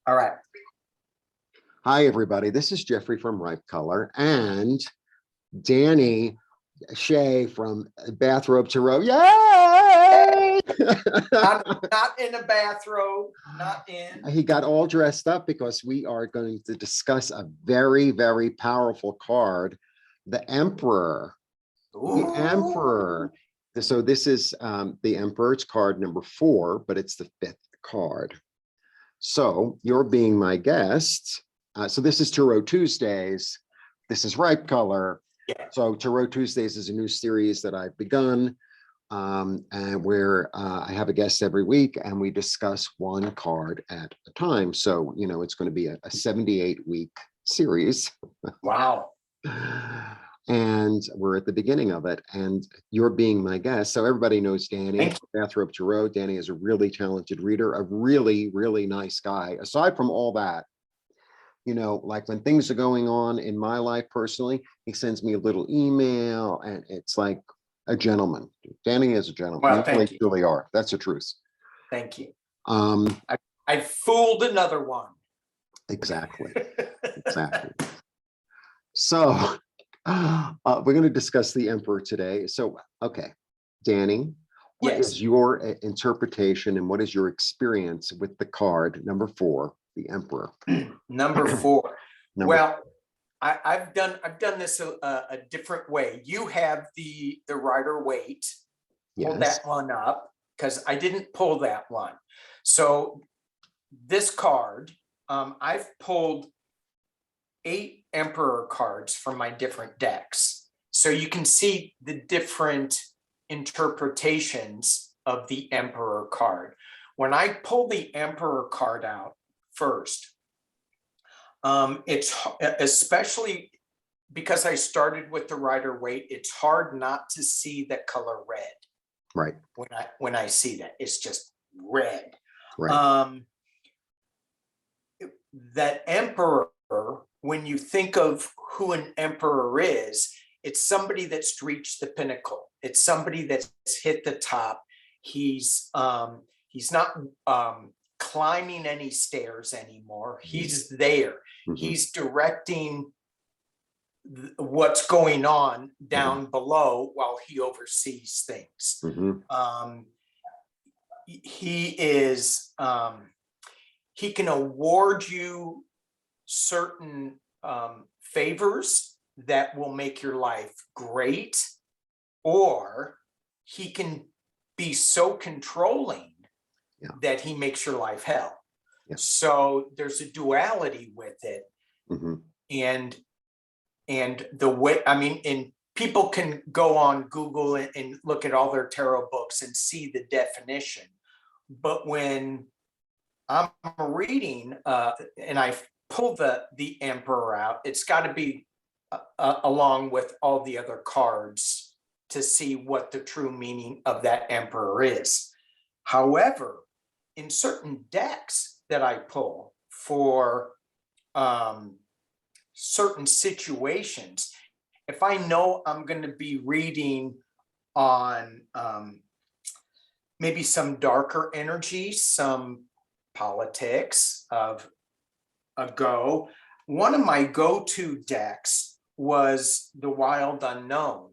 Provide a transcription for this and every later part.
All right. Hi, everybody. This is Jeffrey from Ripe Color and Danny Shea from Bathrobe to Robe. Yay! Not in a bathrobe, not in. He got all dressed up because we are going to discuss a very, very powerful card, the Emperor. Ooh. The Emperor. So this is the Emperor. It's card number 4, but it's the 5th card. So you're being my guest. So this is Tarot Tuesdays. This is Ripe Color. Yeah. So Tarot Tuesdays is a new series that I've begun, and where I have a guest every week, and we discuss one card at a time. So, you know, it's going to be a 78-week series. Wow. And we're at the beginning of it, and you're being my guest. So everybody knows Danny, Bathrobe Tarot. Danny is a really talented reader, a really, really nice guy. Aside from all that, you know, like when things are going on in my life personally, he sends me a little email, and it's like a gentleman. Danny is a gentleman. Well, You thank you. really are. That's the truth. Thank you. I fooled another one. Exactly. Exactly. So we're going to discuss the Emperor today. So, okay, Danny, what is your interpretation and what is your experience with the card number 4, the Emperor? Number 4. Well, I've done this a different way. You have the Rider-Waite. Pull that one up because I didn't pull that one. So this card, I've pulled 8 Emperor cards from my different decks. So you can see the different interpretations of the Emperor card. When I pull the Emperor card out first, it's especially because I started with the Rider-Waite, it's hard not to see the color red. Right. When I see that, it's just red. Right. That Emperor, when you think of who an emperor is, it's somebody that's reached the pinnacle. It's somebody that's hit the top. He's not climbing any stairs anymore. He's there. Mm-hmm. He's directing what's going on down below while he oversees things. Mm-hmm. He is he can award you certain favors that will make your life great, or he can be so controlling that he makes your life hell. So there's a duality with it. Mm-hmm. And the way, I mean, and people can go on Google and look at all their tarot books and see the definition. But when I'm reading and I pull the Emperor out, it's got to be along with all the other cards to see what the true meaning of that Emperor is. However, in certain decks that I pull for certain situations, if I know I'm going to be reading on maybe some darker energy, some politics of ago, one of my go-to decks was the Wild Unknown.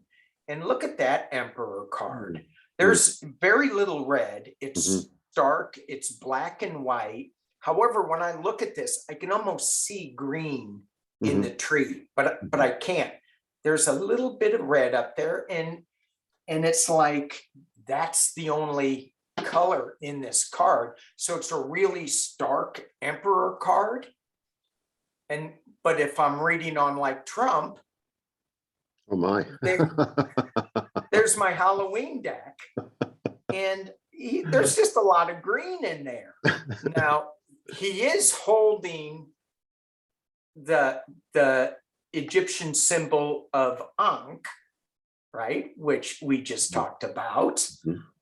And look at that Emperor card. There's very little red. It's dark. It's black and white. However, when I look at this, I can almost see green in the tree, but I can't. There's a little bit of red up there, and it's like that's the only color in this card. So it's a really stark Emperor card. But if I'm reading on like Trump, oh my, there's my Halloween deck, and there's just a lot of green in there. Now he is holding the Egyptian symbol of Ankh, right, which we just talked about.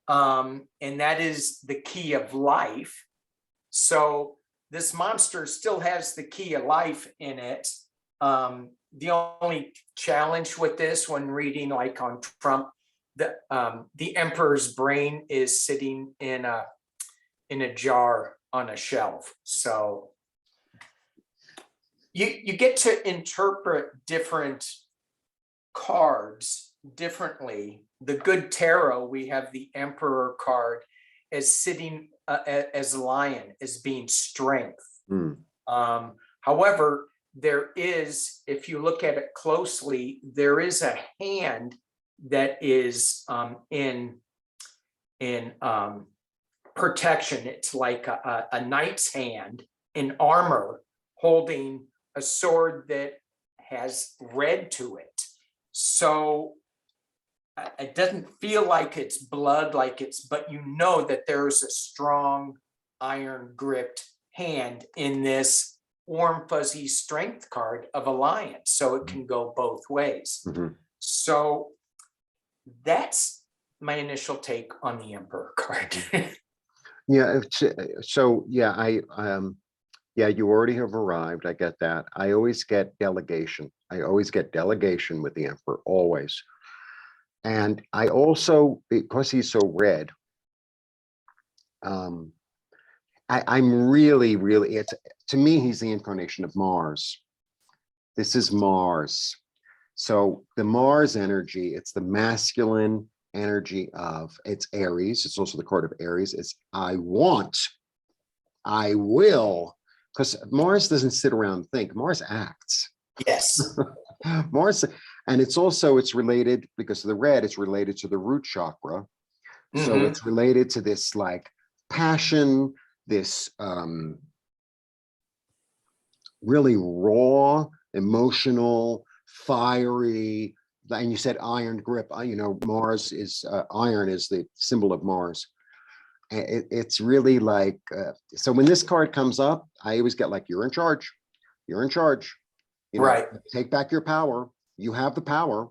And that is the key of life. So this monster still has the key of life in it. The only challenge with this, when reading like on Trump, the Emperor's brain is sitting in a jar on a shelf. So you get to interpret different cards differently. The good tarot, we have the Emperor card as sitting as lion, as being strength. Hmm. However, there is, if you look at it closely, there is a hand that is in protection. It's like a knight's hand in armor holding a sword that has red to it. So it doesn't feel like it's blood, but you know that there's a strong iron gripped hand in this warm fuzzy strength card of alliance. So it can go both ways. Mhm. So that's my initial take on the Emperor card. Yeah, so yeah, yeah, you already have arrived. I get that. I always get delegation. I always get delegation with the Emperor, always. And I also, because he's so red, I'm really, really, to me, he's the incarnation of Mars. This is Mars. So the Mars energy, it's the masculine energy of, it's Aries. It's also the card of Aries. It's I want, I will, because Mars doesn't sit around and think. Mars acts. Yes. Mars, and it's related, because of the red, it's related to the root chakra. So it's related to this like passion, this really raw, emotional, fiery, and you said iron grip. Mars is iron is the symbol of Mars. It's really like, so when this card comes up, I always get like, you're in charge. You're in charge. Right. Take back your power. You have the power.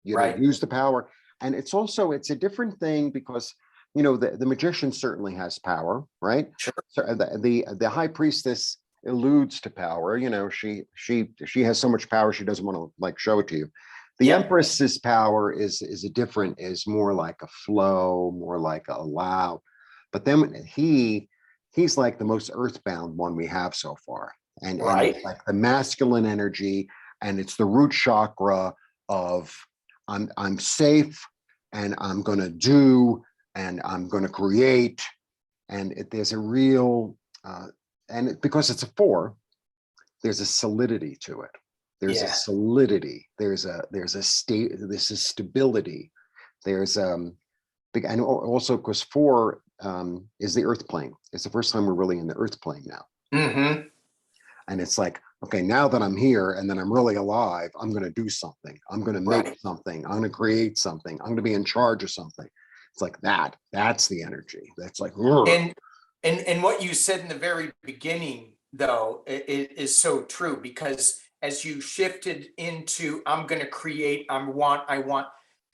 Right. Use the power. And it's a different thing because, the magician certainly has power, right? Sure. So the high priestess alludes to power. She has so much power she doesn't want to like show it to you. The Empress's power is more like a flow, more like a allow. But then he's like the most earthbound one we have so far. And it's like the masculine energy, and it's the root chakra of I'm safe, and I'm gonna do, and I'm gonna create, and there's a real because it's a 4, there's a solidity to it. There's a solidity. There's a state. This is stability. There's big, and also because 4 is the earth plane. It's the first time we're really in the earth plane now. And it's like, okay, now that I'm here and then I'm really alive, I'm going to do something. I'm going to make something. I'm going to create something. I'm going to be in charge of something. It's like that. That's the energy. That's like, and what you said in the very beginning, though, is so true, because as you shifted into, I'm going to create, I want,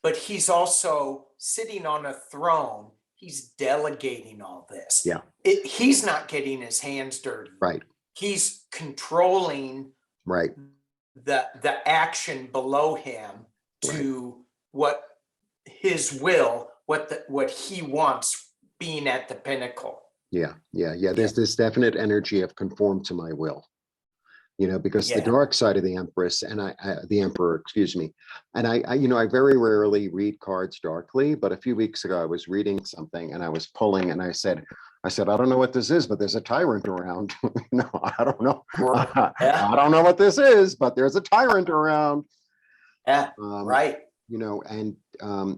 but he's also sitting on a throne. He's delegating all this. Yeah. He's not getting his hands dirty. Right. He's controlling the action below him to what his will, what he wants, being at the pinnacle. Yeah. There's this definite energy of conform to my will, because the dark side of the Empress and the Emperor, excuse me, and I very rarely read cards darkly, but a few weeks ago I was reading something and I was pulling, and I said, I don't know what this is, but there's a tyrant around. No, I don't know. I don't know what this is, but there's a tyrant around. Yeah, And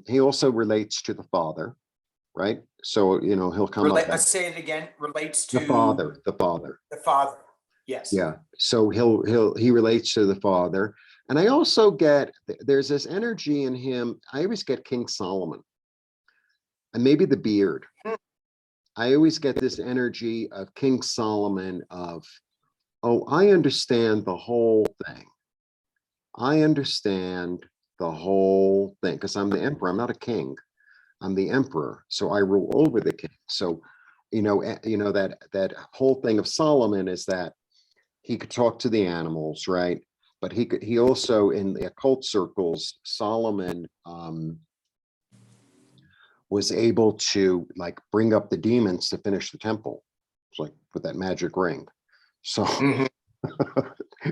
he also relates to the father, right? So, he'll come up. Let's say it again, relates to the father. The father, yes. Yeah, so he relates to the father. And I also get, there's this energy in him. I always get King Solomon, and maybe the beard. I always get this energy of King Solomon of, oh, I understand the whole thing. I understand the whole thing because I'm the emperor. I'm not a king. I'm the emperor. So I rule over the king. So, that whole thing of Solomon is that he could talk to the animals, right? But he also, in the occult circles, Solomon was able to like bring up the demons to finish the temple. It's like with that magic ring. So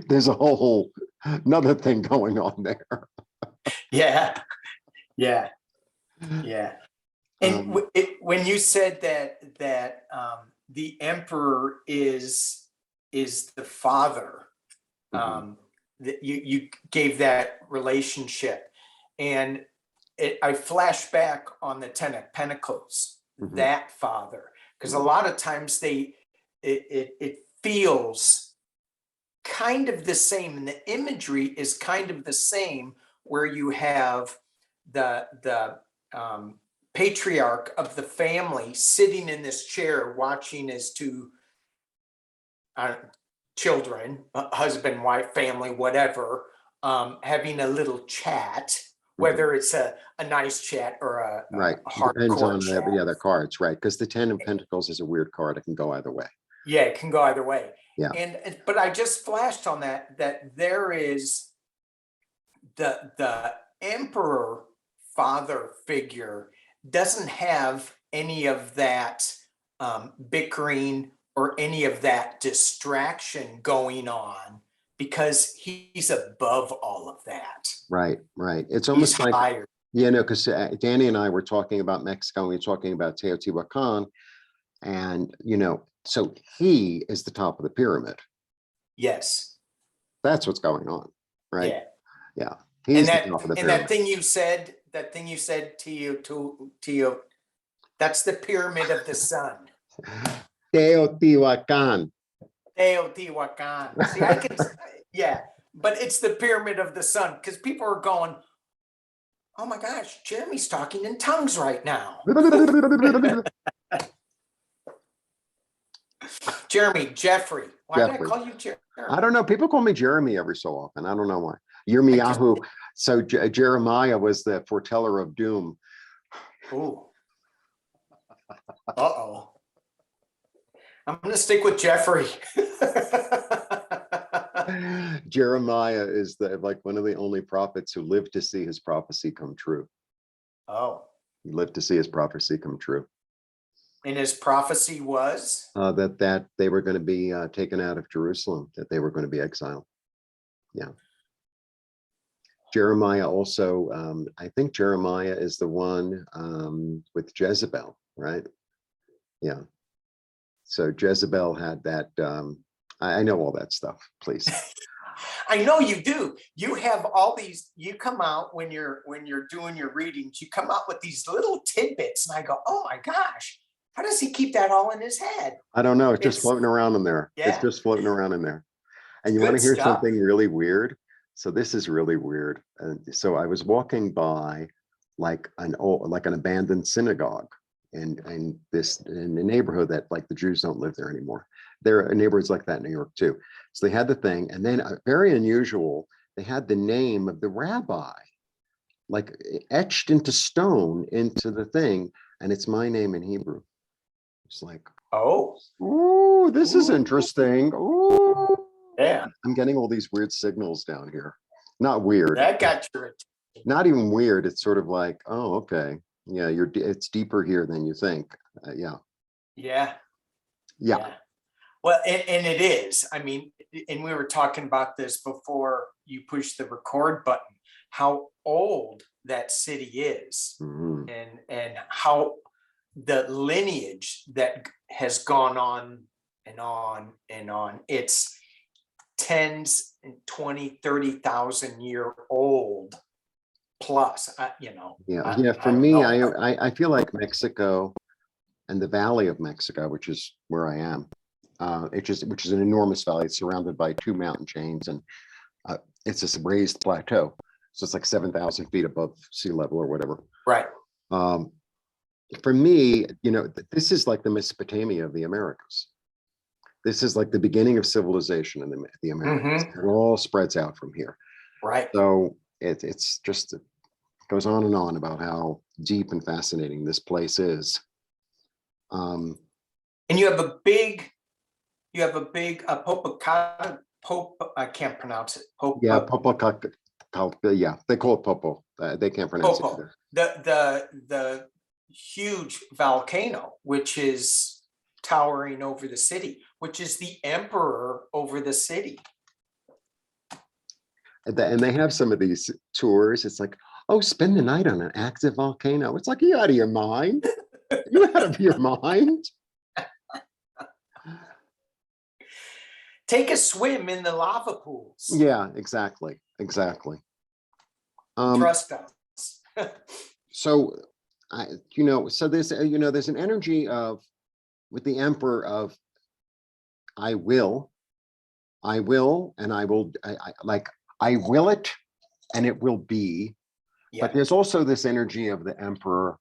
There's a whole another thing going on there. Yeah, yeah, yeah. And Um, when you said that the emperor is the father, mhm, that you gave that relationship, and I flash back on the Ten of Pentacles, mhm, that father, because a mhm. lot of times it feels kind of the same, and the imagery is kind of the same, where you have the patriarch of the family sitting in this chair watching his two uh, children, husband, wife, family, whatever, having a little chat, Mhm. whether it's a nice chat or Right. a Depends hardcore on chat. the other cards, right? Because the Ten of Pentacles is a weird card. It can go either way. Yeah, it can go either way. Yeah. And but I just flashed on that there is the emperor father figure doesn't have any of that bickering or any of that distraction going on, because he's above all of that. Right. Right. It's He's almost like, higher. yeah, no, because Danny and I were talking about Mexico, and we were talking about Teotihuacan, and so he is the top of the pyramid. Yes. That's what's going on, right? Yeah. Yeah, And he's the top of the that pyramid. thing you said, to you, that's the pyramid of the sun. Teotihuacan. Teotihuacan. See, I can, yeah, but it's the pyramid of the sun, because people are going, oh my gosh, Jeremy's talking in tongues right now. Jeffrey. Why did I Jeffrey. call you I Jeremy? don't know. People call me Jeremy every so often. I don't know why. Yirmiyahu. So Jeremiah was the foreteller of doom. Ooh. Uh-oh. I'm going to stick with Jeffrey. Jeremiah is like one of the only prophets who lived to see his prophecy come true. Oh. He lived to see his prophecy come true. And his prophecy was? That they were going to be taken out of Jerusalem, that they were going to be exiled. Yeah. Jeremiah also, I think Jeremiah is the one with Jezebel, right? Yeah. So Jezebel had that. I know all that stuff, please. I know you do. You have all these, you come out when you're doing your readings, you come out with these little tidbits, and I go, oh my gosh, how does he keep that all in his head? I don't know. It's just It's, floating around in there. It's yeah, just floating around in there. And it's you want good to hear stuff. something really weird? So this is really weird. And so I was walking by like an abandoned synagogue in the neighborhood that like the Jews don't live there anymore. There are neighborhoods like that in New York too. So they had the thing, and then very unusual, they had the name of the rabbi like etched into stone into the thing, and it's my name in Hebrew. It's like, Oh, oh, this is ooh, interesting. Oh, yeah, I'm getting all these weird signals down here. Not weird, that got your attention. not even weird. It's sort of like, oh, okay. Yeah, it's deeper here than you think. Yeah. Yeah, Yeah. yeah. Well, and it is. I mean, and we were talking about this before you push the record button, how old that city is, Mhm. and how the lineage that has gone on and on and on. It's tens and 20, 30,000 year old plus. Yeah. I, Yeah. For I don't me, know. I feel like Mexico and the Valley of Mexico, which is where I am, which is an enormous valley. It's surrounded by two mountain chains, and uh, it's this raised plateau. So it's like 7,000 feet above sea level or whatever. Right. Um, for me, this is like the Mesopotamia of the Americas. This is like the beginning of civilization in the Americas. Mm-hmm. It all spreads out from here. Right. So it's just, it goes on and on about how deep and fascinating this place is. And you have a big Popocata, Pope, I can't pronounce it. Yeah, yeah, they call it Popo. They can't pronounce it Popo, either. the huge volcano, which is towering over the city, which is the emperor over the city. And they have some of these tours. It's like, oh, spend the night on an active volcano. It's like, you out of your mind? You out of your mind? Take a swim in the lava pools. Yeah, exactly. Exactly. Trust us. So so there's there's an energy of, with the emperor, of I will, and I will, I will it, and it will be. Yeah, But there's also this energy of the emperor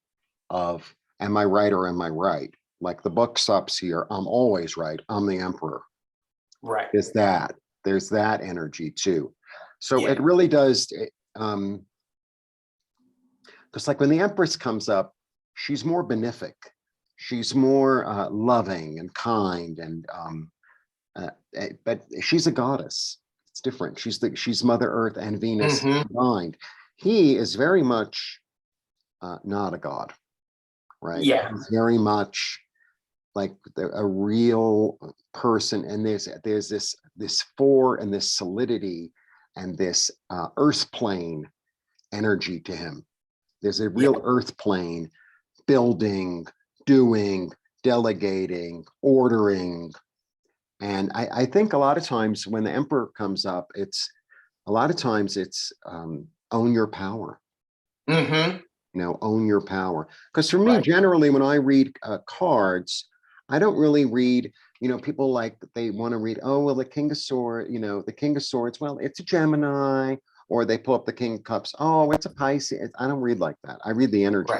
of, am I right or am I right? Like the book stops here, I'm always right, I'm the emperor. right. There's that energy too. So Yeah. it really does, because like when the empress comes up, she's more benefic, she's more loving and kind, and but she's a goddess. It's different. She's Mother Earth and Venus combined. He is very much not a god, right? Yeah. He's very much like a real person, and there's this four and this solidity and this earth plane energy to him. There's a real earth plane, building, doing, delegating, ordering. And I think a lot of times when the emperor comes up, it's own your power. Own your power. Because for me, generally, when I read cards, I don't really read, people like, they want to read, oh, well, the King of Swords, the King of Swords, well, it's a Gemini, or they pull up the King of Cups, oh, it's a Pisces. I don't read like that. I read the energy.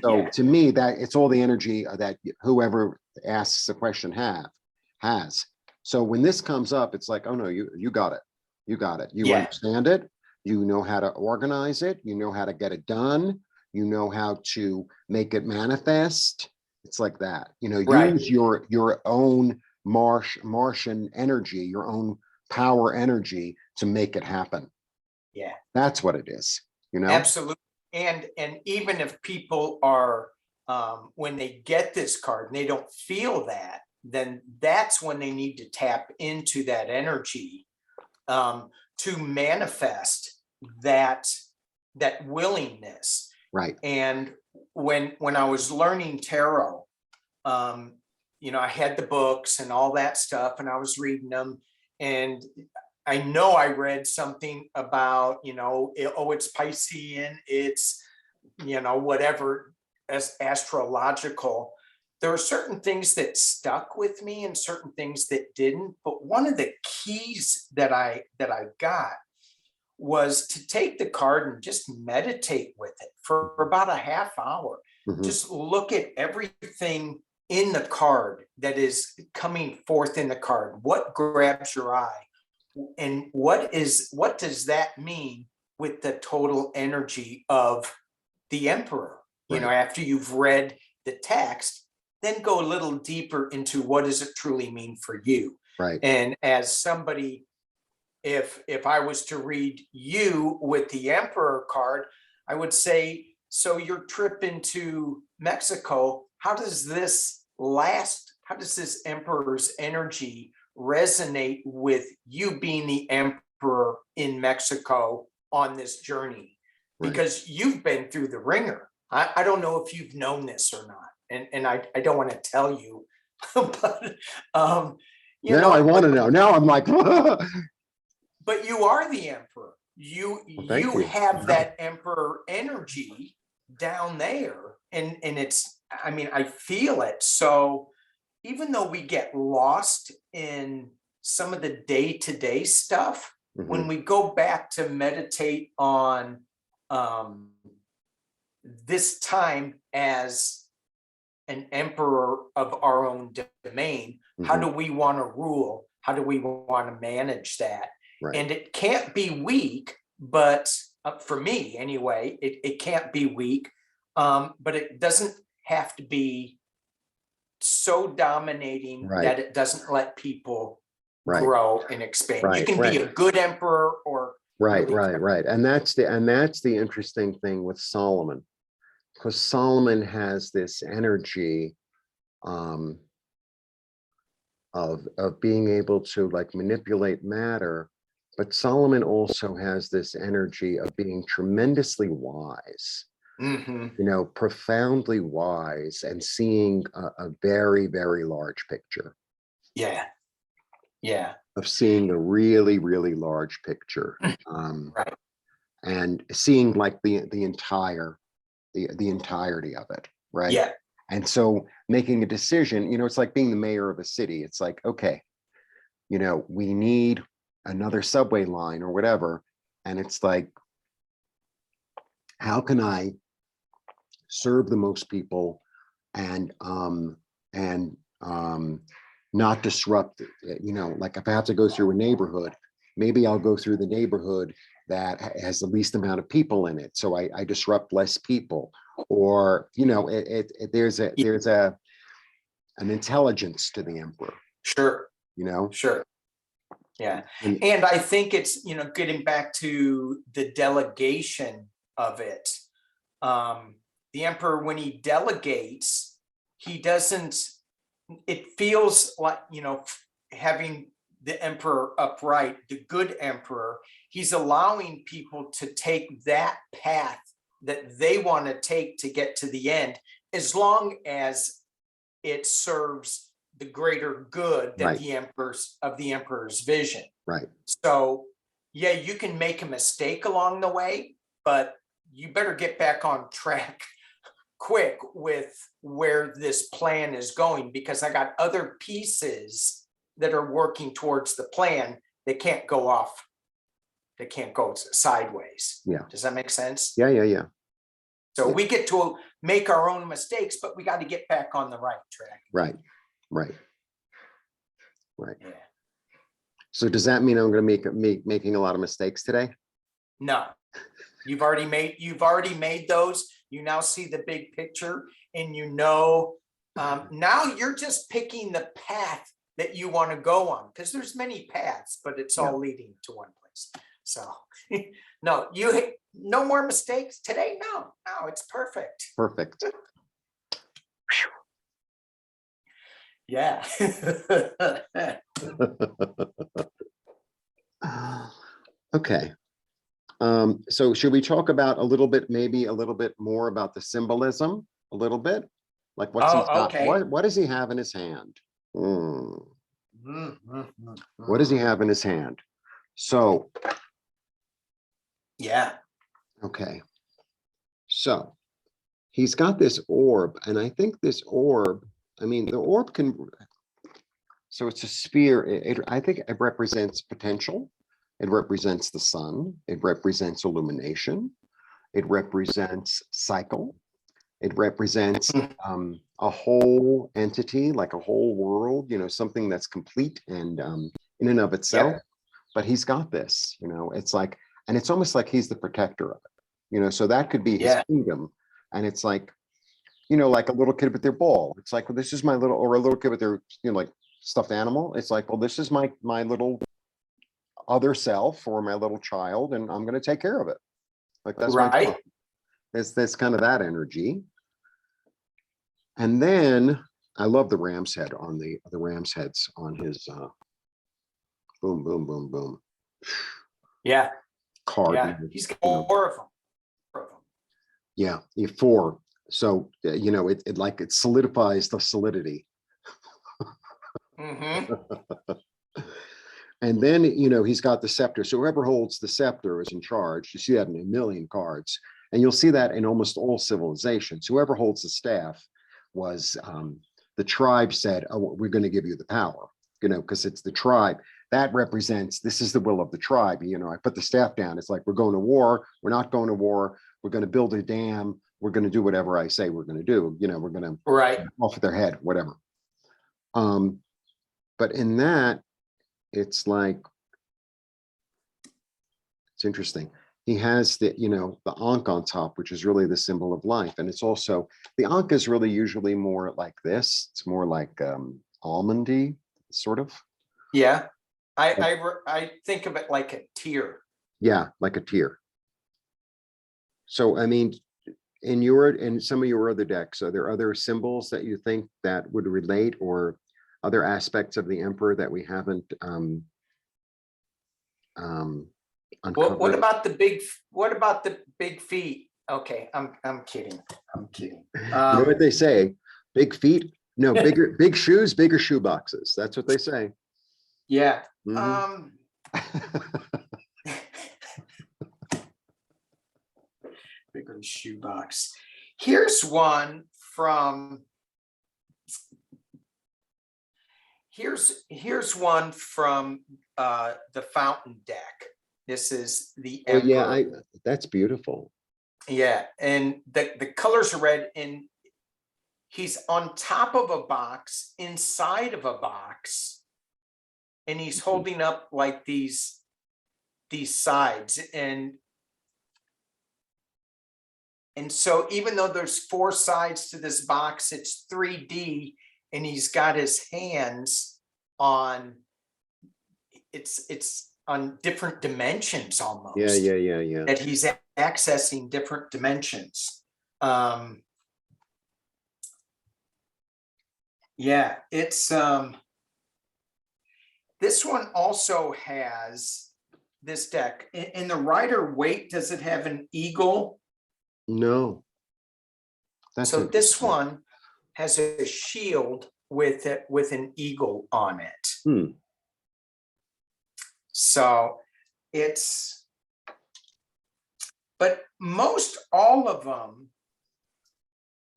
So to me, that it's all the energy that whoever asks the question has. So when this comes up, it's like, oh no, you got it. You got it. You understand it. You know how to organize it. You know how to get it done. You know how to make it manifest. It's like that. Use your own Martian energy, your own power energy to make it happen. Yeah. That's what it is, Absolutely. And even if people are, when they get this card and they don't feel that, then that's when they need to tap into that energy to manifest that willingness. Right. And when I was learning tarot, I had the books and all that stuff, and I was reading them, and I know I read something about, it's Piscean, it's, whatever, as astrological. There are certain things that stuck with me and certain things that didn't. But one of the keys that I got was to take the card and just meditate with it for about a half hour. Just look at everything in the card that is coming forth in the card. What grabs your eye? And what does that mean with the total energy of the emperor? After you've read the text, then go a little deeper into what does it truly mean for you. Right. And as somebody, if I was to read you with the emperor card, I would say, so your trip into Mexico, how does this emperor's energy resonate with you being the emperor in Mexico on this journey? Because you've been through the ringer. I don't know if you've known this or not, and I don't want to tell you, but now I want to know. Now I'm like, but you are the emperor. You have that emperor energy down there, and it's, I feel it. So even though we get lost in some of the day-to-day stuff, when we go back to meditate on this time as an emperor of our own domain, how do we want to rule? How do we want to manage that? And it can't be weak, but for me anyway, it can't be weak, but it doesn't have to be so dominating that it doesn't let people grow and expand. You can be a good emperor or right. And that's the interesting thing with Solomon, because Solomon has this energy of being able to like manipulate matter But Solomon also has this energy of being tremendously wise, Hmm. profoundly wise, and seeing a very, very large picture, Yeah. Yeah. of seeing a really, really large picture. Right. And seeing like the entirety of it, right? Yeah. And so making a decision, it's like being the mayor of a city. It's like, okay, we need another subway line or whatever. And it's like, how can I serve the most people and and not disrupt like if I have to go through a neighborhood, maybe I'll go through the neighborhood that has the least amount of people in it, so I disrupt less people. Or there's an intelligence to the emperor, Sure. you know Sure. Yeah. and And I think it's, getting back to the delegation of it. Um, the emperor, when he delegates, he doesn't, it feels like, having the emperor upright, the good emperor, he's allowing people to take that path that they want to take to get to the end, as long as it serves the greater good that right, the emperor's vision. right, So yeah, you can make a mistake along the way, but you better get back on track quick with where this plan is going, because I got other pieces that are working towards the plan. They can't go off. They can't go sideways. yeah, Does that make sense? yeah, yeah, yeah, So yeah, we get to make our own mistakes, but we got to get back on the right track. right, right, right. Yeah. So does that mean I'm going to making a lot of mistakes today? No, you've already made those. You now see the big picture, and now you're just picking the path that you want to go on, because there's many paths, but it's Yeah, all leading to one place. So no, no more mistakes today. No, it's perfect. perfect. Yeah. Okay. So should we talk about maybe a little bit more about the symbolism a little bit? Like what's he's Oh, got, okay. what does he have in his hand? Hmm. What does he Mm-hmm. have in his hand? So, Yeah. okay. So he's got this orb, and I think this orb, the orb so it's a sphere. I think it represents potential. It represents the sun. It represents illumination. It represents cycle. It represents a whole entity, like a whole world, something that's complete and in and of itself. Yep. But he's got this, it's like, and it's almost like he's the protector of it, so that could be his Yeah. kingdom. And it's like, like a little kid with their ball. It's like, well, this is my little, or a little kid with their, like stuffed animal. It's like, well, this is my little other self or my little child, and I'm going to take care of it. Like that's my Right. job. There's kind of that energy. And then I love the ram's head on the ram's heads on his boom, boom, boom, boom Yeah. card. Yeah. He's got four of them. Yeah, four. So it like it solidifies the solidity. Mm-hmm. And then he's got the scepter. So whoever holds the scepter is in charge. You see that in a million cards, and you'll see that in almost all civilizations. Whoever holds the staff was the tribe said, "Oh, we're going to give you the power," because it's the tribe that represents. This is the will of the tribe. I put the staff down. It's like we're going to war. We're not going to war. We're going to build a dam. We're going to do whatever I say we're going to do. We're going to Right. off their head, whatever. But in that, it's like, it's interesting. He has the Ankh on top, which is really the symbol of life. And it's also, the Ankh is really usually more like this. It's more like almondy, sort of. Yeah. I think of it like a tear. Yeah, like a tear. So, in some of your other decks, are there other symbols that you think that would relate, or other aspects of the emperor that we haven't What uncovered. about the big feet? Okay, I'm kidding. I'm kidding. You know what they say? Big feet, no, big shoes, bigger shoe boxes. That's what they say. Yeah. Mhm. Bigger shoebox. Here's one from here's one from the fountain deck. This is the Oh yeah, Emperor. that's beautiful. Yeah, and the colors are red, and he's on top of a box, inside of a box, and he's holding up like these sides, and so even though there's 4 sides to this box, it's 3D, and he's got his hands on it's on different dimensions Yeah, almost, yeah, yeah, yeah. that he's accessing different dimensions. Yeah, it's this one also has this deck in the Rider Waite. Does it have an eagle? No, that's So this interesting. one has a shield with it with an eagle on it. Hmm. So it's, but most all of them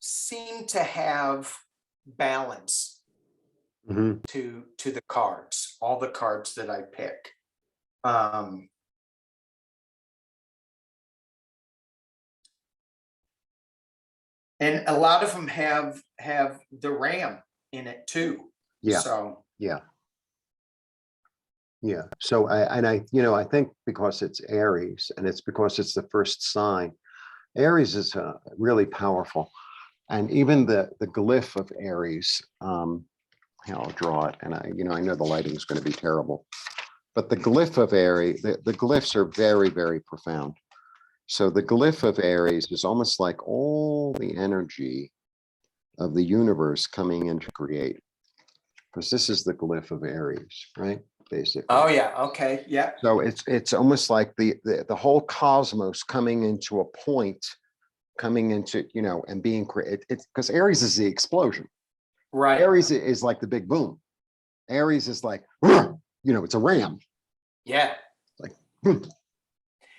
seem to have balance Mhm. to the cards, all the cards that I pick. And a lot of them have the ram in it too. Yeah, So yeah, yeah. So I think because it's Aries and it's because it's the first sign, Aries is really powerful. And even the glyph of Aries, here, I'll draw it, and I know the lighting is going to be terrible, but the glyph of Aries, the glyphs are very, very profound. So the glyph of Aries is almost like all the energy of the universe coming in to create, because this is the glyph of Aries, right? Basically. oh yeah, okay, yeah, So it's almost like the whole cosmos coming into a point, coming into, and being created. It's because Aries is the explosion. right, Aries is like the big boom. Aries is like, it's a ram. yeah. Like,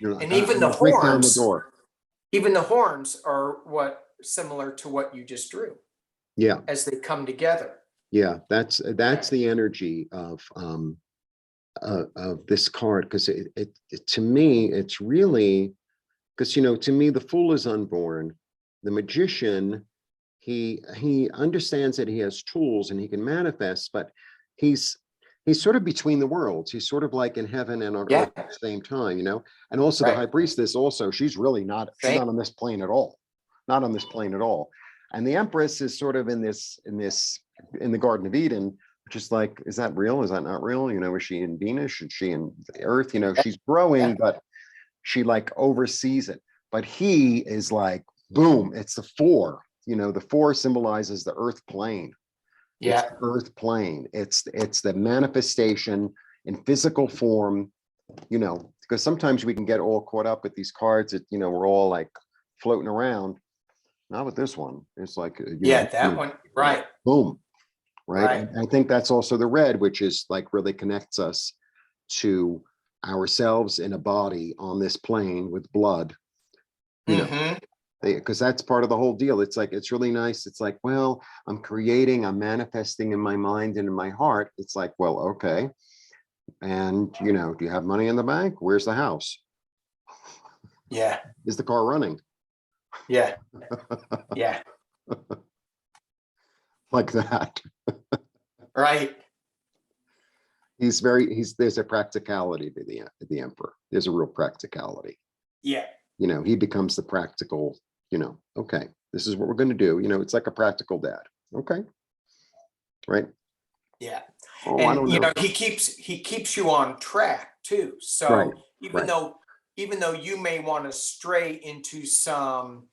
you're like, And I'm even the gonna break down the horns, door. even the horns are what similar to what you just drew Yeah, as they come together. yeah. That's Yeah. the energy of this card, because it to me it's really, because to me the fool is unborn. The magician, he understands that he has tools and he can manifest, but he's sort of between the worlds. He's sort of like in heaven and on Yeah, earth at the same time. And also the right. high priestess, also she's really not, she's Same. not on this plane at all, not on this plane at all. And the empress is sort of in the Garden of Eden, which is like, is that real, is that not real? Is she in Venus, is she in the earth? She's growing, Yeah. but she like oversees it. But he is like, boom, it's the 4. The 4 symbolizes the earth plane. It's Yeah. the earth plane. It's the manifestation in physical form, because sometimes we can get all caught up with these cards that, we're all like floating around. Not with this one. It's like, Yeah, that one, right, boom, right? right. And I think that's also the red, which is like really connects us to ourselves in a body on this plane with blood, Mm-hmm. because that's part of the whole deal. It's like, it's really nice. It's like, well, I'm creating, I'm manifesting in my mind and in my heart. It's like, well, okay. And, do you have money in the bank? Where's the house? Yeah, Is the car running? yeah, yeah, Like that. right. There's a practicality to the emperor. There's a real practicality. Yeah, He becomes the practical, okay, this is what we're going to do. It's like a practical dad. Okay. Right. yeah. Oh, I And don't know. he keeps you on track too. Right. So Right. even though you may want to stray into some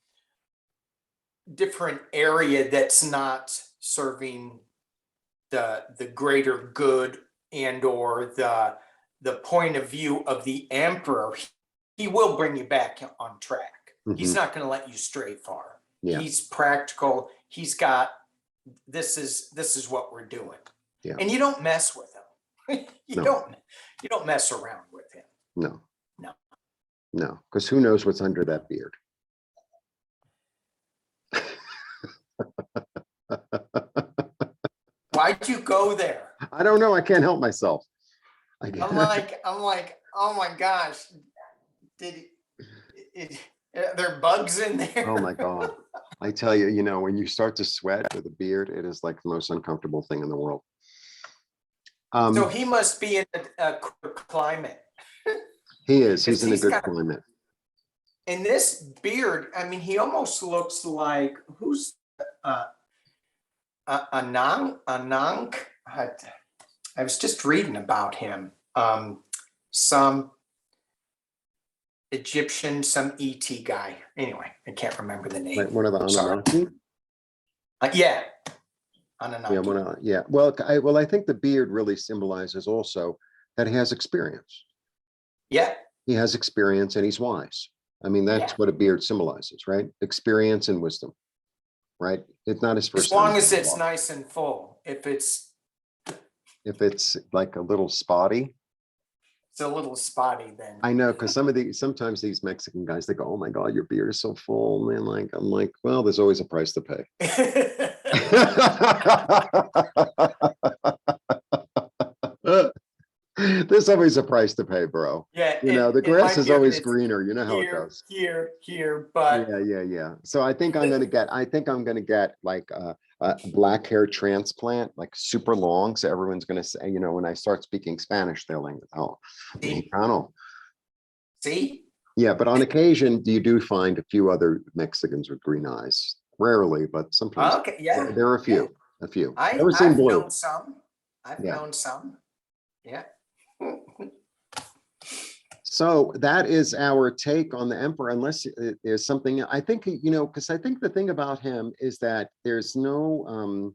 different area that's not serving the greater good and or the point of view of the emperor, he will bring you back on track. He's not going to let you stray far. Yeah. He's practical. He's got, this is what we're doing. Yeah. And you don't mess with him. You don't mess around with him. No. No. No, because who knows what's under that beard? Why'd you go there? I don't know. I can't help myself. I'm like, oh my gosh. Are there bugs in there? Oh my God. I tell you, you know, when you start to sweat with a beard, it is like the most uncomfortable thing in the world. So he must be in a climate. He is. He's in a good climate. And this beard, I mean, he almost looks like, who's Anank? I was just reading about him. Some Egyptian, some ET guy. Anyway, I can't remember the name. Like one of the Anunnaki? Yeah. Anunnaki. Yeah. Well, I think the beard really symbolizes also that he has experience. Yeah. He has experience and he's wise. I mean, that's what a beard symbolizes, right? Experience and wisdom, right? It's not his first time. As long time as it's nice and full. If it's like a little spotty. It's a little spotty then. I know, because sometimes these Mexican guys, they go, "Oh my God, your beard is so full." And I'm like, well, there's always a price to pay. There's always a price to pay, bro. Yeah, you know, the grass is always greener. You know how it goes. Here, but yeah. So I think I'm gonna get like a black hair transplant, like super long. So everyone's gonna say, you know, when I start speaking Spanish, they're like, "Oh, Mexicano." See? Yeah, but on occasion, you do find a few other Mexicans with green eyes. Rarely, but sometimes. Okay, yeah. There are a few. A few. I've known some. I've known some. Yeah. So that is our take on the emperor, unless there's something, I think, you know, because I think the thing about him is that there's no,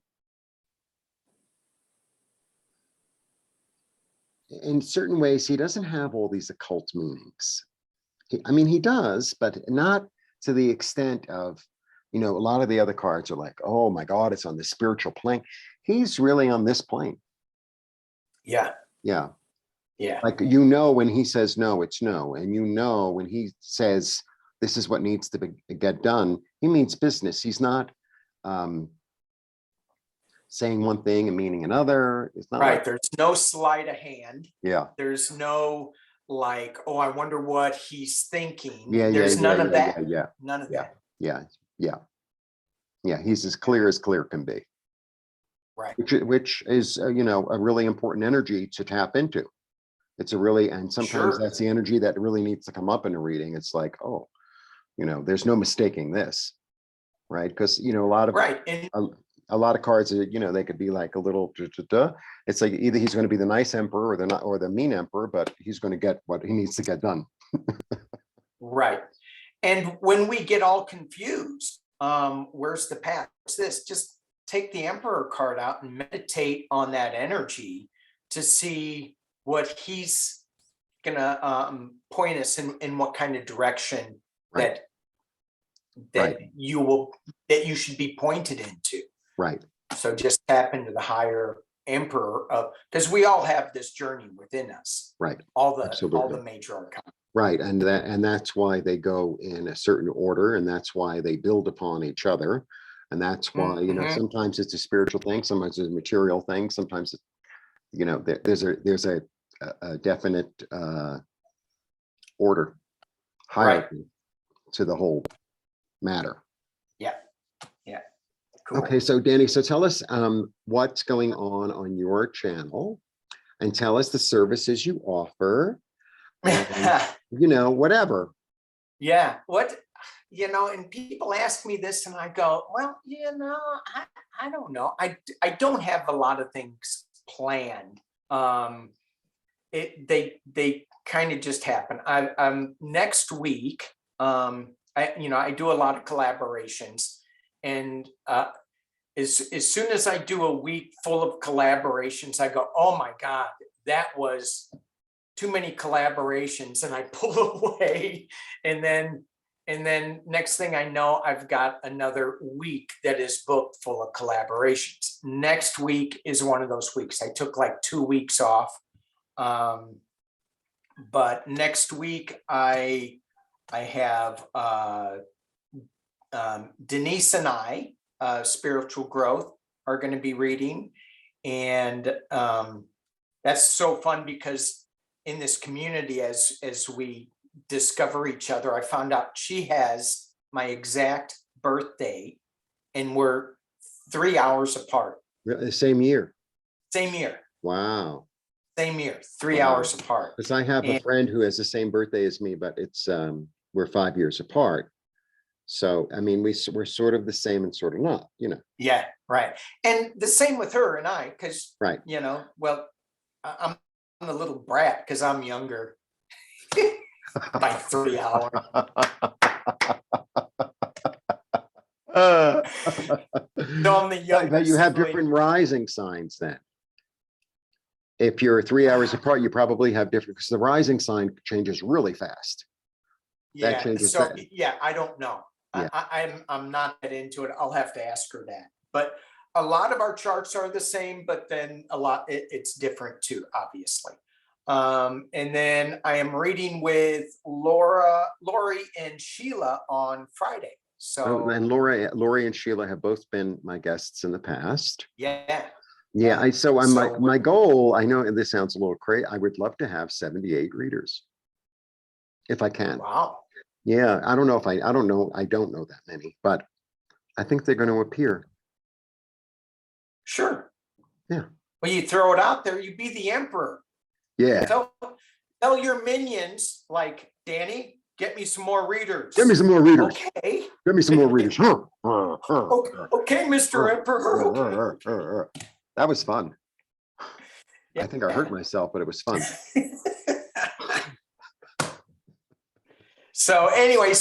in certain ways, he doesn't have all these occult meanings. I mean, he does, but not to the extent of, you know, a lot of the other cards are like, oh my God, it's on the spiritual plane. He's really on this plane. Yeah. Yeah. Yeah. Like, you know, when he says no, it's no. And you know, when he says this is what needs to get done, he means business. He's not saying one thing and meaning another. It's not right. Like, there's no sleight of hand. Yeah. There's no like, oh, I wonder what he's thinking. Yeah. There's none of that. Yeah. None of that. Yeah. He's as clear can be. Right. Which is, you know, a really important energy to tap into. It's a really, and sometimes that's the energy that really needs to come up in a reading. It's like, oh, you know, there's no mistaking this, right? Because, you know, a lot of cards, you know, they could be like a little, it's like either he's going to be the nice emperor or the mean emperor, but he's going to get what he needs to get done. Right. And when we get all confused, where's the path? What's this? Just take the emperor card out and meditate on that energy to see what he's gonna point us in what kind of direction that you should be pointed into. Right. So just tap into the higher emperor because we all have this journey within us. Right. All the major arcana. Right. And that's why they go in a certain order, and that's why they build upon each other. And that's why, you know, sometimes it's a spiritual thing, sometimes it's a material thing, sometimes it's, you know, there's a definite order, hierarchy to the whole matter. Yeah. Cool. Okay, so Danny, so tell us what's going on your channel, and tell us the services you offer, and, you know, whatever. Yeah, you know, and people ask me this and I go, well, you know, I don't know. I don't have a lot of things planned. They kind of just happen. Next week, I do a lot of collaborations, and as soon as I do a week full of collaborations, I go, oh my God, that was too many collaborations and I pull away. And then next thing I know, I've got another week that is booked full of collaborations. Next week is one of those weeks. I took like 2 weeks off. But next week I have Denise and I, Spiritual Growth, are going to be reading. And that's so fun because in this community, as we discover each other, I found out she has my exact birthday and we're 3 hours apart. Same year. Same year. Wow. Same year, 3 Wow. hours apart. Because I have a friend who has the same birthday as me, but it's we're 5 years apart. So I mean, we're sort of the same and sort of not, you know. Yeah, right. And the same with her and I, because right. You know, well, I'm a little brat because I'm younger by 3 hours. So I'm the youngest. But you have different rising signs then. If you're 3 hours apart, you probably have different, because the rising sign changes really fast. Yeah, that changes so that. yeah, I don't know. Yeah. I'm not that into it. I'll have to ask her that. But a lot of our charts are the same, but then a lot it's different too, obviously. And then I am reading with Lori and Sheila on Friday. So and Lori and Sheila have both been my guests in the past. yeah. Yeah, my goal, I know, and this sounds a little crazy, I would love to have 78 readers. If I can. Wow. Yeah, I don't know I don't know that many, but I think they're going to appear. Sure. Yeah. Well, you throw it out there, you be the emperor. Yeah. Tell your minions, like, Danny, get me some more readers. Get me some more readers. Okay. Get me some more readers. Okay, Mr. Emperor. Okay. That was fun. Yeah. I think I hurt myself, but it was fun. So anyway,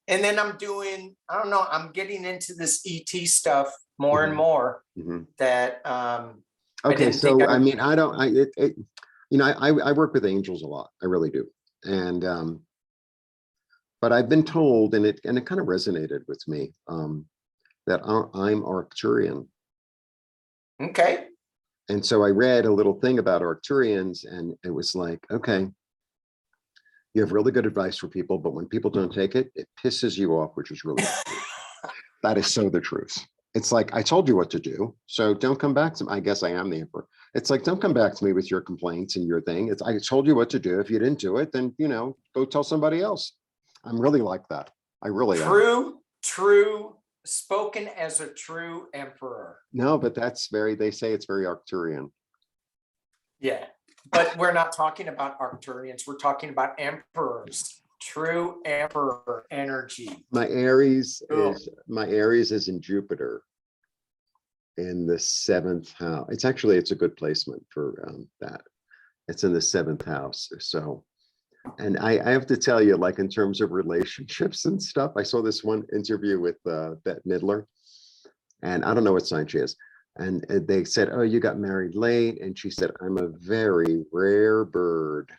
and then I'm doing, I don't know, I'm getting into this ET stuff more and more. That okay, so I mean, I work with angels a lot. I really do. And but I've been told, and it kind of resonated with me, that I'm Arcturian. Okay. And so I read a little thing about Arcturians, and it was like, okay, you have really good advice for people, but when people don't take it, it pisses you off, which is really that is so the truth. It's like, I told you what to do, so don't come back to me. I guess I am the emperor. It's like, don't come back to me with your complaints and your thing. I told you what to do. If you didn't do it, then, go tell somebody else. I'm really like that. I really am. True, spoken as a true emperor. No, but they say it's very Arcturian. Yeah, but we're not talking about Arcturians. We're talking about emperors. True emperor energy. My Aries is in Jupiter in the 7th house. It's a good placement for that. It's in the 7th house. So, and I have to tell you, like, in terms of relationships and stuff, I saw this one interview with Bette Midler, and I don't know what sign she is. And they said, oh, you got married late. And she said, I'm a very rare bird.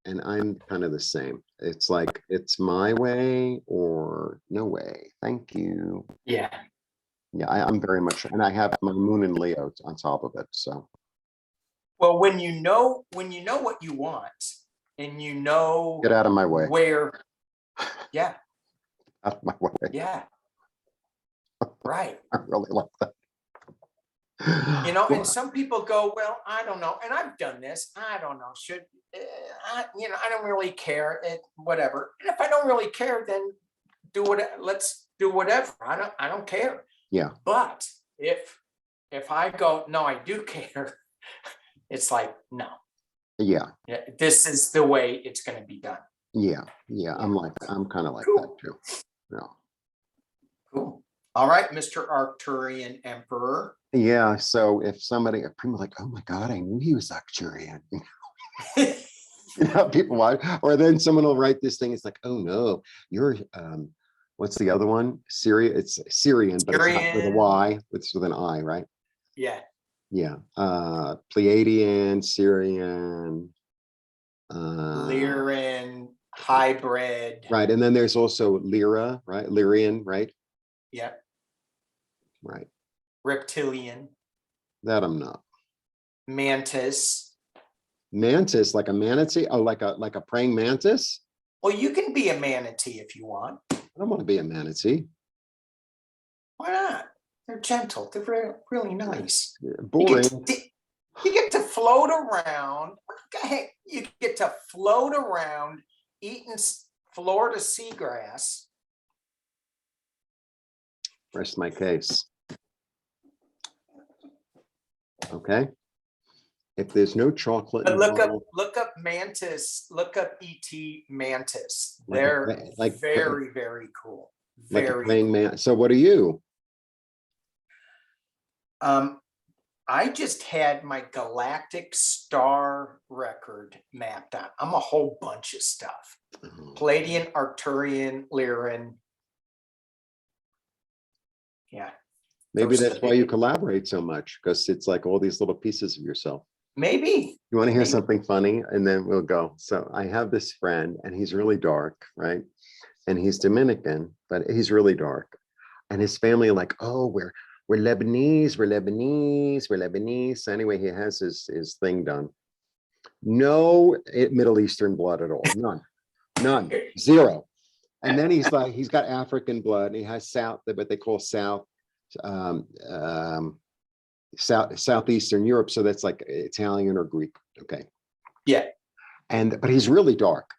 And I'm kind of the same. It's like, it's my way or no way. Thank you. Yeah. Yeah, I'm very much, and I have my moon in Leo on top of it. So. Well, when you know what you want, and get out of my way. Where, yeah. Out of my way. Yeah. Right. I really like that. And some people go, well, I don't know. And I've done this. I don't know. I don't really care. Whatever. And if I don't really care, then let's do whatever. I don't care. Yeah. But if I go, no, I do care, it's like, no. Yeah. This is the way it's going to be done. Yeah. Yeah. I'm kind of like cool. that too. Yeah. Cool. All right, Mr. Arcturian Emperor. Yeah. So if people like, oh my God, I knew he was Arcturian. People watch, or then someone will write this thing. It's like, oh no, you're what's the other one? Syria. It's Syrian, but it's not with a Y. It's with an I, right? Yeah. Yeah, Pleiadian, Syrian, Lyran, hybrid. right, and then there's also Lyra, right? Lyrian, right? Yep. Right. Reptilian, That I'm not. mantis. Mantis, like a manatee? Oh, like a praying mantis? Well, you can be a manatee if you want. I don't want to be a manatee. Why not? They're gentle. They're really nice. Boring. You get to float around. Okay, you get to float around eating Florida seagrass. Rest my case. Okay. If there's no chocolate But involved, look up mantis. Look up ET mantis. like a They're like very cool. like a Very praying cool. man. So what are you? I just had my galactic star record mapped out. I'm a whole bunch of stuff. Palladian, Arcturian, Lyran. Yeah. Maybe Those are that's the why you big- collaborate so much, because it's like all these little pieces of yourself. Maybe. You want to hear Maybe. something funny? And then we'll go. So I have this friend and he's really dark, right? And he's Dominican, but he's really dark. And his family are like, oh, we're Lebanese, we're Lebanese, we're Lebanese. So anyway, he has his thing done. No Middle Eastern blood at all. None, zero. And then he's like, he's got African blood and he has South, what they call um, um, Southeastern Europe. So that's like Italian or Greek. Okay. Yeah. But he's really dark.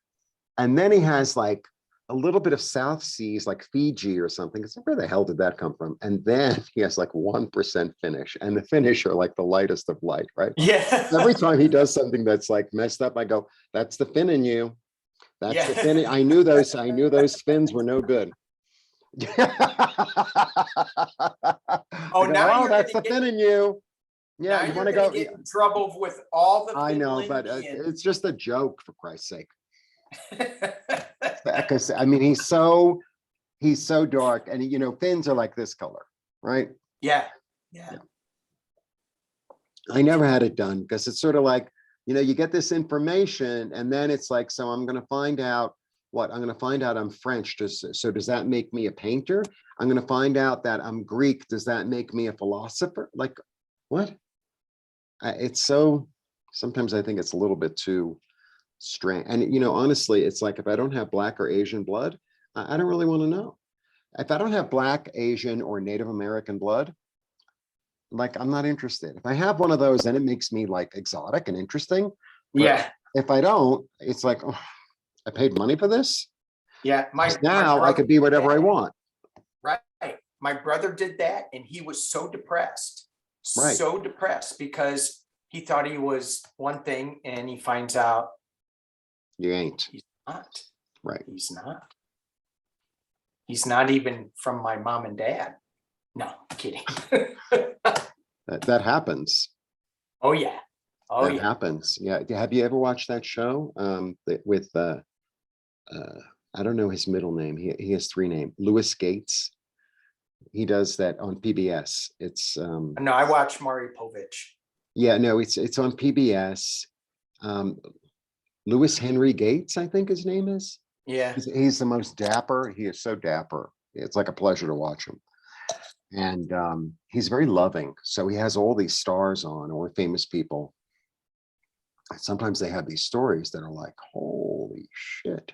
And then he has like a little bit of South Seas, like Fiji or something. It's like, where the hell did that come from? And then he has like 1% Finnish, and the Finnish are like the lightest of light, right? Yeah. Every time he does something that's like messed up, I go, that's the Finn in you. That's the Finn. I knew those Finns were no good. Now you're that's gonna the Finn in you. Yeah, Yeah, you want to to go? get in trouble with all the I know, but it's just a joke, for Christ's sake. Because I mean, he's so dark, and Finns are like this color, right? Yeah. I never had it done because it's sort of like, you get this information and then it's like, so I'm going to find out what I'm going to find out I'm French. So does that make me a painter? I'm going to find out that I'm Greek. Does that make me a philosopher? Like, what? It's so, sometimes I think it's a little bit too strange. And, honestly, it's like, if I don't have Black or Asian blood, I don't really want to know. If I don't have Black, Asian, or Native American blood, like, I'm not interested. If I have one of those, then it makes me like exotic and interesting. But Yeah. if I don't, it's like, oh, I paid money for this. Yeah. Now I could be whatever I want. Right. My brother did that and he was so depressed. Right. So depressed because he thought he was one thing and he finds out you ain't. He's not. Right. He's not. He's not even from my mom and dad. No, kidding. that happens. Oh yeah. That happens. Yeah. Have you ever watched that show? With I don't know his middle name. He has 3 names. Louis Gates. He does that on PBS. It's no, I watch Maury Povich. Yeah, no, it's on PBS. Louis Henry Gates, I think his name is. Yeah. He's the most dapper. He is so dapper. It's like a pleasure to watch him. And he's very loving. So he has all these stars on, or famous people. Sometimes they have these stories that are like, holy shit.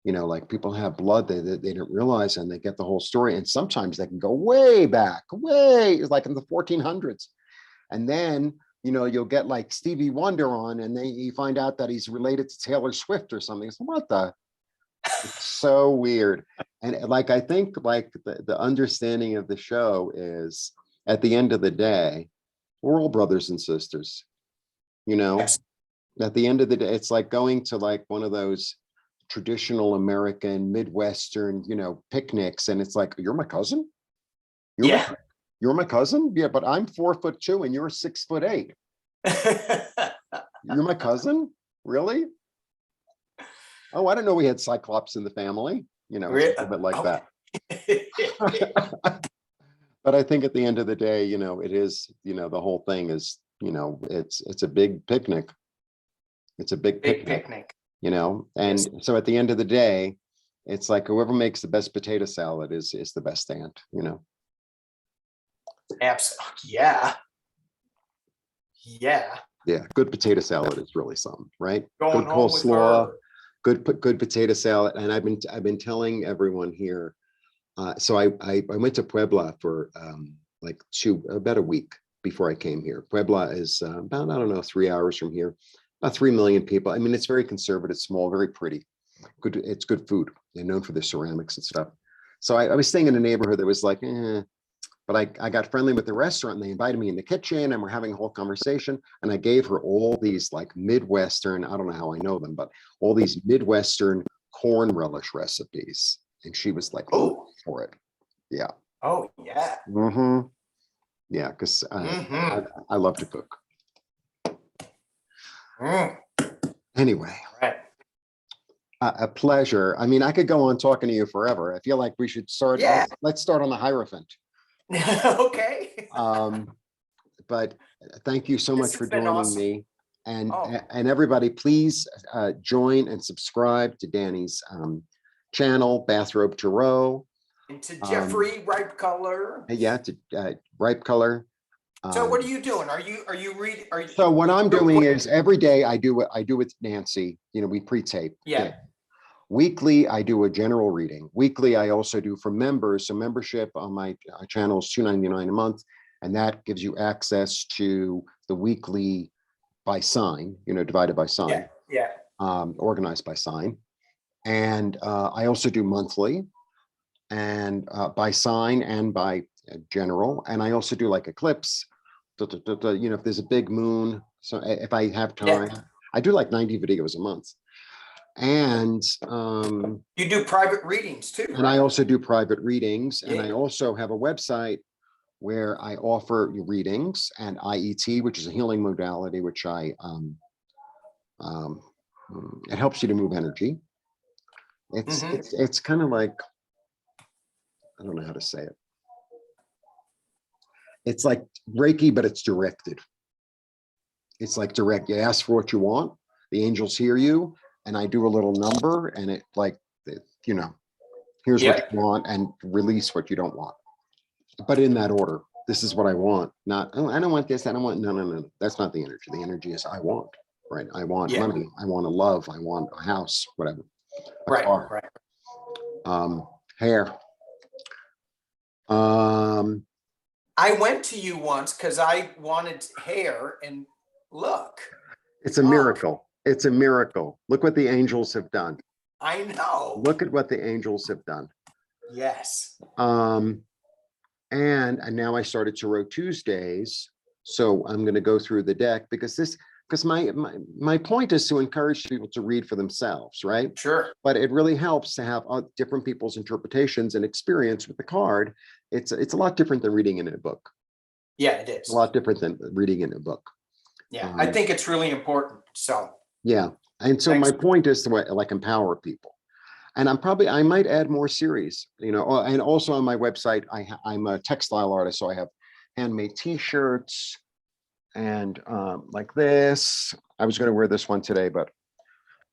Like people have blood they didn't realize, and they get the whole story. And sometimes they can go way back, like in the 1400s. And then, you'll get like Stevie Wonder on, and then you find out that he's related to Taylor Swift or something. So what the? It's so weird. And like, I think like the understanding of the show is, at the end of the day, we're all brothers and sisters. Yes. At the end of the day, it's like going to like one of those traditional American Midwestern, picnics. And it's like, you're my cousin? You're my cousin? Yeah, but I'm 4'2" and you're 6'8". You're my cousin? Really? Oh, I don't know we had Cyclops in the family. It's a little bit like that. But I think at the end of the day, it is, the whole thing is, it's a big picnic. It's a big Big picnic, picnic. and so at the end of the day, it's like whoever makes the best potato salad is the best aunt. Absolutely. Yeah. Yeah. Yeah, good potato salad is really something, right? Going Good home with coleslaw, her. good potato salad, and I've been telling everyone here. So I went to Puebla for like about a week before I came here. Puebla is about, I don't know, 3 hours from here. About 3 million people. I mean, it's very conservative, small, very pretty. Good, it's good food. They're known for their ceramics and stuff. So I was staying in a neighborhood that was like, but I got friendly with the restaurant and they invited me in the kitchen and we're having a whole conversation. And I gave her all these like Midwestern, I don't know how I know them, but all these Midwestern corn relish recipes. And she was like, Oh. for it. Yeah. Oh yeah. Mm-hmm. Yeah, because Mm-hmm. I love to cook. Mm. Anyway, Right. a pleasure. I mean, I could go on talking to you forever. I feel like we should start. Yeah. Let's start on the Hierophant. Okay. But thank you so This much has for been joining awesome. me. And Oh. and everybody, please join and subscribe to Danny's channel, Bathrobe Tarot. And to Jeffrey Ripe Color. Yeah, to Ripe Color. So what are you doing? Are you reading? Are you? So what I'm real doing quick? is every day I do what I do with Nancy. We pre-tape. Yeah. Weekly, I do a general reading. Weekly, I also do for members. So membership on my channel is $2.99 a month, and that gives you access to the weekly by sign. Divided by sign. Yeah. Organized by sign. And I also do monthly, and by sign and by general. And I also do like eclipse. If there's a big moon. So if I have time, I do like 90 videos a month. And you do private readings too, and I also do private readings, and I Yeah. also have a website where I offer readings and IET, which is a healing modality, which it helps you to move energy. It's kind of like, I don't know how to say it. It's like Reiki, but it's directed. It's like direct. You ask for what you want, the angels hear you, and I do a little number, and it like, here's what you want, and release what you don't want. But in that order, this is what I want. Not, oh, I don't want this. I don't want. No. That's not the energy. The energy is I want. Right. I want money. I want a love. I want a house. Whatever. A car. Right. Hair. I went to you once because I wanted hair, and look. It's a miracle. It's a miracle. Look what the angels have done. I know. Look at what the angels have done. Yes. And now I started Tarot Tuesdays. So I'm going to go through the deck because my point is to encourage people to read for themselves, right? Sure. But it really helps to have different people's interpretations and experience with the card. It's a lot different than reading in a book. Yeah, it is. A lot different than reading in a book. Yeah, I think it's really important. So. Yeah. And so my point is to like empower people. And I might add more series, and also on my website, I'm a textile artist. So I have handmade t-shirts and like this. I was going to wear this one today, but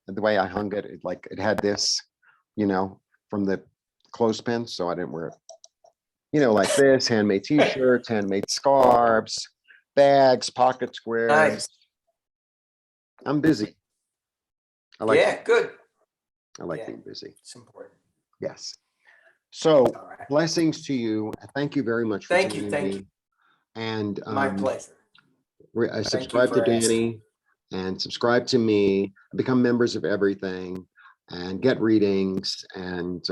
the way I hung it, it had this, from the clothespin. So I didn't wear it, like this, handmade t-shirts, handmade scarves, bags, pocket squares. Nice. I'm busy. Good. I like being busy. It's important. Yes. So blessings to you. Thank you very much for joining me. Thank you. And my pleasure. Subscribe to Danny and subscribe to me, become members of everything, and get readings, and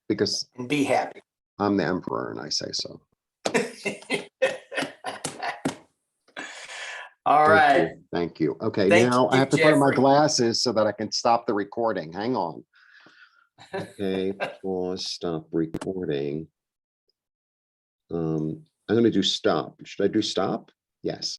because and be happy. I'm the emperor and I say so. All right. Thank you. Okay, now I have to put on my glasses so that I can stop the recording. Hang on. Okay, pause, stop recording. I'm going to do stop. Should I do stop? Yes.